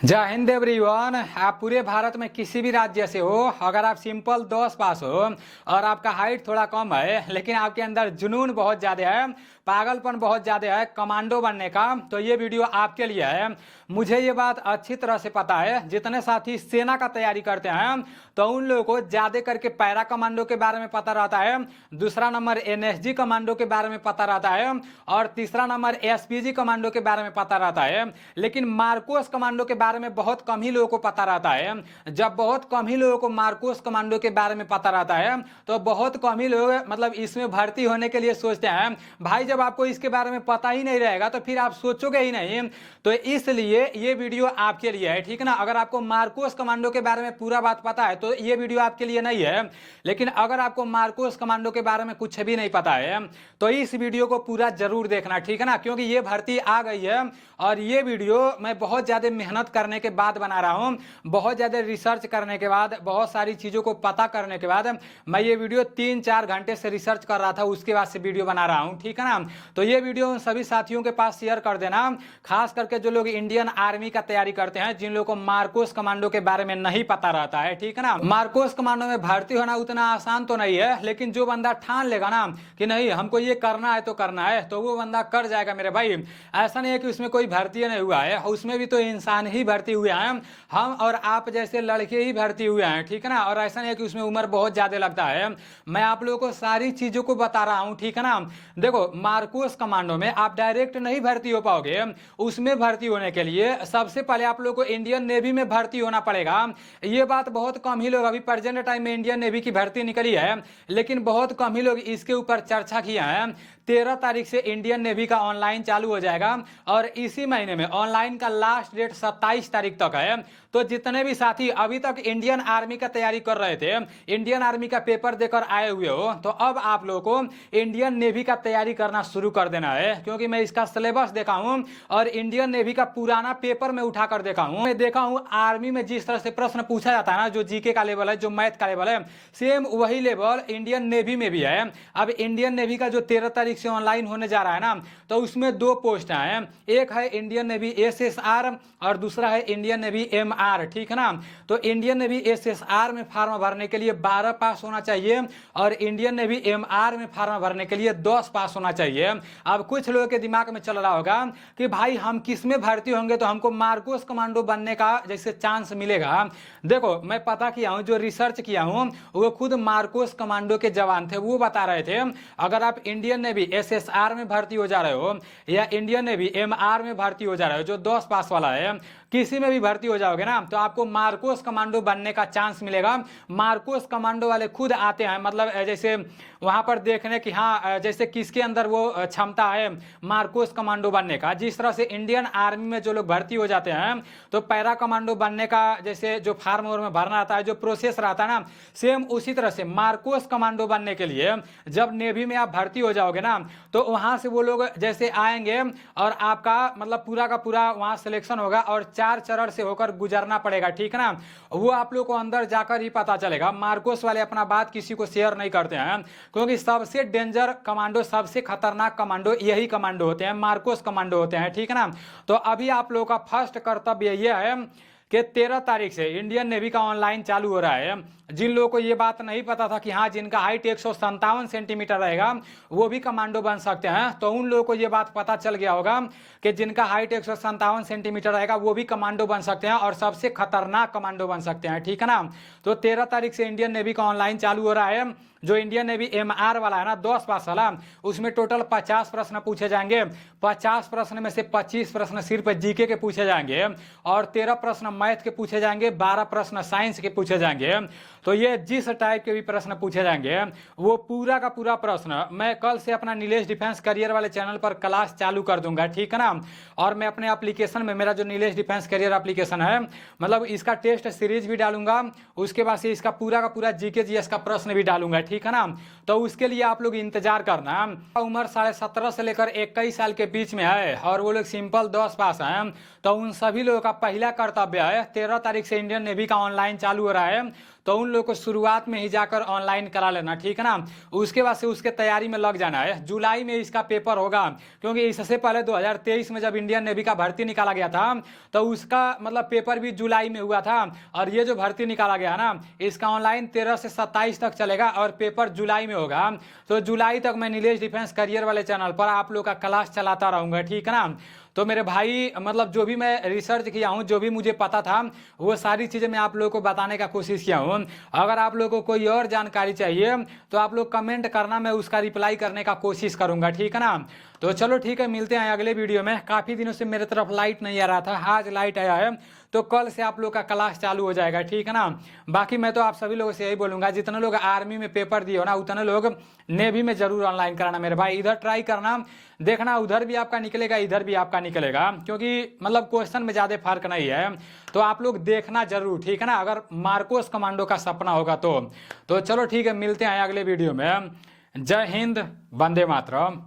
जय हिंद एवरीवन। आप पूरे भारत में किसी भी राज्य से हो, अगर आप सिंपल 10 पास हो और आपका हाइट थोड़ा कम है लेकिन आपके अंदर जुनून बहुत ज़्यादा है, पागलपन बहुत ज़्यादा है कमांडो बनने का, तो ये वीडियो आपके लिए है। मुझे ये बात अच्छी तरह से पता है, जितने साथी सेना का तैयारी करते हैं तो उन लोगों को ज़्यादा करके पैरा कमांडो के बारे में पता रहता है, दूसरा नंबर एनएसजी कमांडो के बारे में पता रहता है और तीसरा नंबर एसपीजी कमांडो के बारे में पता रहता है। लेकिन मार्कोस कमांडो के बारे में बहुत कम ही लोगों को पता रहता है। जब बहुत कम ही लोगों को मार्कोस कमांडो के बारे में पता रहता है तो बहुत कम ही लोग मतलब इसमें भर्ती होने के लिए सोचते हैं। भाई जब आपको इसके बारे में पता ही नहीं रहेगा तो फिर आप सोचोगे ही नहीं, तो इसलिए ये वीडियो आपके लिए है, ठीक ना। अगर आपको मार्कोस कमांडो के बारे में पूरा बात पता है तो ये वीडियो आपके लिए नहीं है, लेकिन अगर आपको मार्कोस कमांडो के बारे में कुछ भी नहीं पता है तो इस वीडियो को पूरा जरूर देखना, ठीक है ना, क्योंकि ये भर्ती आ गई है और ये वीडियो मैं बहुत ज़्यादा मेहनत करने के बाद बना रहा हूँ, बहुत ज़्यादा रिसर्च करने के बाद, बहुत सारी चीज़ों को पता करने के बाद मैं ये वीडियो 3-4 घंटे से रिसर्च कर रहा था, उसके बाद से वीडियो बना रहा हूँ, ठीक है ना। तो ये वीडियो उन सभी साथियों के पास शेयर कर देना, खास करके जो लोग इंडियन आर्मी का तैयारी करते हैं, जिन लोगों को मार्कोस कमांडो के बारे में नहीं पता रहता है, ठीक है ना। मार्कोस कमांडो में भर्ती होना उतना आसान तो नहीं है, लेकिन जो बंदा ठान लेगा ना कि नहीं हमको ये करना है तो करना है, तो वो बंदा कर जाएगा मेरे भाई। ऐसा नहीं है कि उसमें कोई भर्ती नहीं हुआ है, उसमें भी तो इंसान ही भर्ती हुए हैं, हम और आप जैसे लड़के ही भर्ती हुए हैं, ठीक है ना। और ऐसा नहीं है कि उसमें उम्र बहुत ज्यादा लगता है, मैं आप लोगों को सारी चीजों को बता रहा हूं, ठीक है ना। देखो मार्कोस कमांडो में आप डायरेक्ट नहीं भर्ती हो पाओगे, उसमें भर्ती होने के लिए सबसे पहले आप लोगों को इंडियन नेवी में भर्ती होना पड़ेगा। ये बात बहुत कम ही लोग, अभी प्रेजेंट टाइम में इंडियन नेवी की भर्ती निकली है लेकिन बहुत कम ही लोग इसके ऊपर चर्चा किया है। 13 तारीख से इंडियन नेवी का ऑनलाइन चालू हो जाएगा और इसी महीने में ऑनलाइन का लास्ट डेट 27 तारीख तक है। तो जितने भी साथी अभी तक इंडियन आर्मी का तैयारी कर रहे थे, इंडियन आर्मी का पेपर देकर आए हुए हो, तो अब आप लोगों को इंडियन नेवी का तैयारी करना शुरू कर देना है, क्योंकि मैं इसका सिलेबस देखा हूं और इंडियन नेवी का पुराना पेपर में उठाकर देखा हूं। मैं देखा हूं आर्मी में जिस तरह से प्रश्न पूछा जाता है ना, जो जीके का लेवल है, जो मैथ का लेवल है, सेम वही लेवल इंडियन नेवी में भी है। अब इंडियन नेवी का जो 13 तारीख से ऑनलाइन होने जा रहा है ना, तो उसमें 2 पोस्ट हैं, एक है इंडियन नेवी एसएसआर और दूसरा है इंडियन नेवी एमआर, ठीक है ना। तो इंडियन नेवी एसएसआर में फॉर्म भरने के लिए 12 पास होना चाहिए और इंडियन नेवी एमआर में फॉर्म भरने के लिए 10 पास होना चाहिए। अब कुछ लोगों के दिमाग में चल रहा होगा कि भाई हम किस में भर्ती होंगे तो हमको मार्कोस कमांडो बनने का जैसे चांस मिलेगा। देखो मैं पता किया हूं, जो रिसर्च किया हूं वो खुद मार्कोस कमांडो के जवान थे, वो बता रहे थे अगर आप इंडियन नेवी एसएसआर में भर्ती हो जा रहे हो या इंडियन नेवी एमआर में भर्ती हो जा रहे हो, जो 10 पास वाला है, किसी में भी भर्ती हो जाओगे ना तो आपको मार्कोस कमांडो बनने का चांस मिलेगा। मार्कोस कमांडो वाले खुद आते हैं, मतलब जैसे वहां पर देखने की हाँ जैसे किसके अंदर वो क्षमता है मार्कोस कमांडो बनने का। जिस तरह से इंडियन आर्मी में जो लोग भर्ती हो जाते हैं तो पैरा कमांडो बनने का जैसे जो फार्म में भरना आता है, जो प्रोसेस रहता है ना, सेम उसी तरह से मार्कोस कमांडो बनने के लिए जब नेवी में आप भर्ती हो जाओगे ना तो वहां से वो लोग जैसे आएंगे और आपका मतलब पूरा का पूरा वहां सिलेक्शन होगा और 4 चरण से होकर गुजरना पड़ेगा, ठीक है ना। वो आप लोग को अंदर जाकर ही पता चलेगा। मार्कोस वाले अपना बात किसी को शेयर नहीं करते हैं, क्योंकि सबसे डेंजर कमांडो, सबसे खतरनाक कमांडो यही कमांडो होते हैं, मार्कोस कमांडो होते हैं, ठीक है ना। तो अभी आप लोगों का फर्स्ट कर्तव्य यह है कि 13 तारीख से इंडियन नेवी का ऑनलाइन चालू हो रहा है। जिन लोगों को ये बात नहीं पता था कि हाँ जिनका हाइट 157 सेंटीमीटर रहेगा वो भी कमांडो बन सकते हैं, तो उन लोगों को ये बात पता चल गया होगा कि जिनका हाइट 157 सेंटीमीटर रहेगा वो भी कमांडो बन सकते हैं और सबसे खतरनाक कमांडो बन सकते हैं, ठीक है ना। तो 13 तारीख से इंडियन नेवी का ऑनलाइन चालू हो रहा है। जो इंडियन नेवी एमआर वाला है ना 10 पास वाला, उसमें टोटल 50 प्रश्न पूछे जाएंगे। 50 प्रश्न में से 25 प्रश्न सिर्फ जीके के पूछे जाएंगे और 13 प्रश्न मैथ के पूछे जाएंगे, 12 प्रश्न साइंस के पूछे जाएंगे। तो ये जिस टाइप के भी प्रश्न पूछे जाएंगे वो पूरा का पूरा प्रश्न मैं कल से अपना नीलेश डिफेंस करियर वाले चैनल पर क्लास चालू कर दूंगा, ठीक है ना। और मैं अपने एप्लीकेशन में, मेरा जो नीलेश डिफेंस करियर एप्लीकेशन है, मतलब इसका टेस्ट सीरीज भी डालूंगा, उसके बाद से इसका पूरा का पूरा जीके जीएस का प्रश्न भी डालूंगा, ठीक है ना। तो उसके लिए आप लोग इंतजार करना। उम्र 17.5 से लेकर 21 साल के बीच में है और वो लोग सिंपल 10 पास हैं, तो उन सभी लोगों का पहला कर्तव्य है 13 तारीख से इंडियन नेवी का ऑनलाइन चालू हो रहा है, तो उन लोग को शुरुआत में ही जाकर ऑनलाइन करा लेना, ठीक है ना। उसके बाद से उसके तैयारी में लग जाना है। जुलाई में इसका पेपर होगा, क्योंकि इससे पहले 2023 में जब इंडियन नेवी का भर्ती निकाला गया था तो उसका मतलब पेपर भी जुलाई में हुआ था। और ये जो भर्ती निकाला गया ना, इसका ऑनलाइन 13 से 27 तक चलेगा और पेपर जुलाई में होगा। तो जुलाई तक मैं नीलेश डिफेंस करियर वाले चैनल पर आप लोग का क्लास चलाता रहूंगा, ठीक है ना। तो मेरे भाई मतलब जो भी मैं रिसर्च किया हूँ, जो भी मुझे पता था, वो सारी चीज़ें मैं आप लोगों को बताने का कोशिश किया हूँ। अगर आप लोगों को कोई और जानकारी चाहिए तो आप लोग कमेंट करना, मैं उसका रिप्लाई करने का कोशिश करूँगा, ठीक है ना। तो चलो ठीक है, मिलते हैं अगले वीडियो में। काफ़ी दिनों से मेरे तरफ लाइट नहीं आ रहा था, आज लाइट आया है, तो कल से आप लोग का क्लास चालू हो जाएगा, ठीक है ना। बाकी मैं तो आप सभी लोगों से यही बोलूँगा, जितने लोग आर्मी में पेपर दिए हो ना, उतने लोग नेवी में जरूर ऑनलाइन कराना मेरे भाई। इधर ट्राई करना, देखना उधर भी आपका निकलेगा, इधर भी आपका निकलेगा, क्योंकि मतलब क्वेश्चन में ज़्यादा फर्क नहीं है। तो आप लोग देखना जरूर, ठीक है ना, अगर मार्कोस कमांडो का सपना होगा तो चलो ठीक है, मिलते हैं अगले वीडियो में। जय हिंद, वंदे मातरम।